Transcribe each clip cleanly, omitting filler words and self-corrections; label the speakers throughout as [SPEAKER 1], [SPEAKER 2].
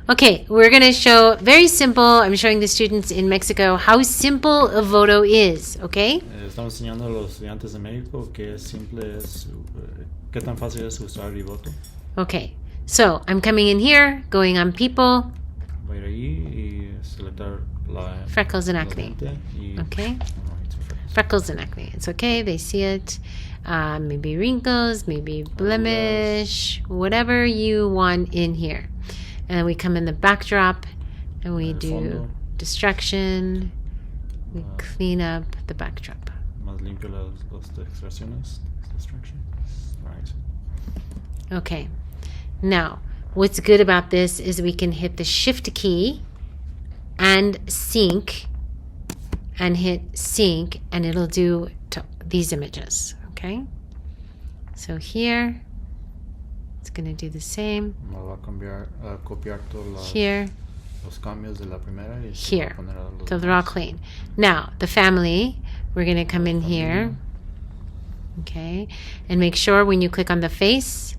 [SPEAKER 1] Okay, we're going to show very simple. I'm showing the students in Mexico how simple Evoto is, okay?
[SPEAKER 2] Estamos enseñando a los estudiantes de México qué simple es, qué tan fácil es usar Evoto.
[SPEAKER 1] Okay, so I'm coming in here, going on people.
[SPEAKER 2] Voy a ir ahí y selectar la
[SPEAKER 1] freckles and acne. Okay. Freckles and acne. It's okay. They see it. Maybe wrinkles, maybe blemish, whatever you want in here. And then we come in the backdrop and we do distraction. We clean up the backdrop.
[SPEAKER 2] Más limpio las distracciones. Right.
[SPEAKER 1] Okay. Now, what's good about this is we can hit the shift key and sync and hit sync and it'll do these images. Okay. So here it's going to do the same. Here.
[SPEAKER 2] Los cambios de la primera y
[SPEAKER 1] here. So they're all clean. Now, the family, we're going to come in here. Okay. And make sure when you click on the face,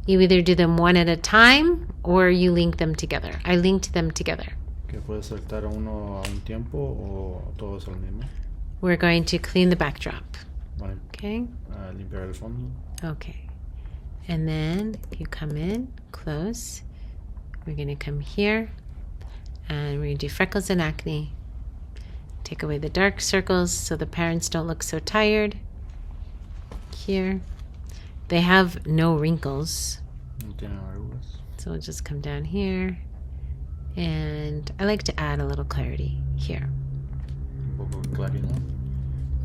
[SPEAKER 1] you either do them one at a time or you link them together. I linked them together.
[SPEAKER 2] Que puedes selectar uno a un tiempo o todos al mismo.
[SPEAKER 1] We're going to clean the backdrop.
[SPEAKER 2] Vale.
[SPEAKER 1] Okay.
[SPEAKER 2] Limpiar el fondo.
[SPEAKER 1] Okay. And then if you come in close, we're going to come here and we're going to do freckles and acne. Take away the dark circles so the parents don't look so tired. Here. They have no wrinkles.
[SPEAKER 2] No tienen arrugas.
[SPEAKER 1] So we'll just come down here. And I like to add a little clarity here.
[SPEAKER 2] Un poco de claridad.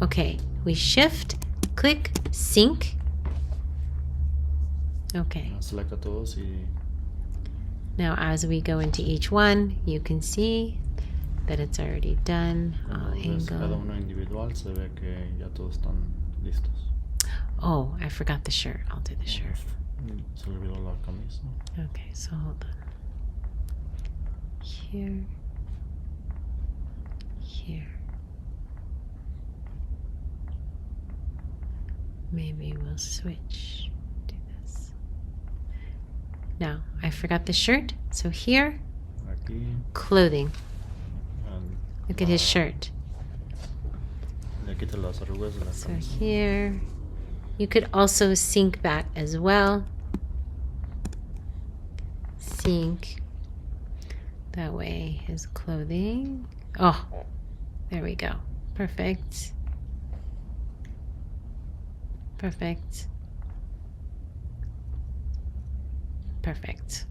[SPEAKER 1] Okay, we shift, click, sync. Okay.
[SPEAKER 2] Select a todos y...
[SPEAKER 1] Now as we go into each one, you can see that it's already done. All angles.
[SPEAKER 2] Cada uno individual se ve que ya todos están listos.
[SPEAKER 1] Oh, I forgot the shirt. I'll do the shirt.
[SPEAKER 2] Se olvidó la camisa.
[SPEAKER 1] Okay, so hold on. Here. Here. Maybe we'll switch. Do this. Now, I forgot the shirt. So here,
[SPEAKER 2] Aquí,
[SPEAKER 1] clothing. Look at his shirt.
[SPEAKER 2] le quita las arrugas de la
[SPEAKER 1] So
[SPEAKER 2] camisa.
[SPEAKER 1] here, you could also sync that as well. Sync. That way, his clothing. Oh, there we go. Perfect. Perfect. Perfect.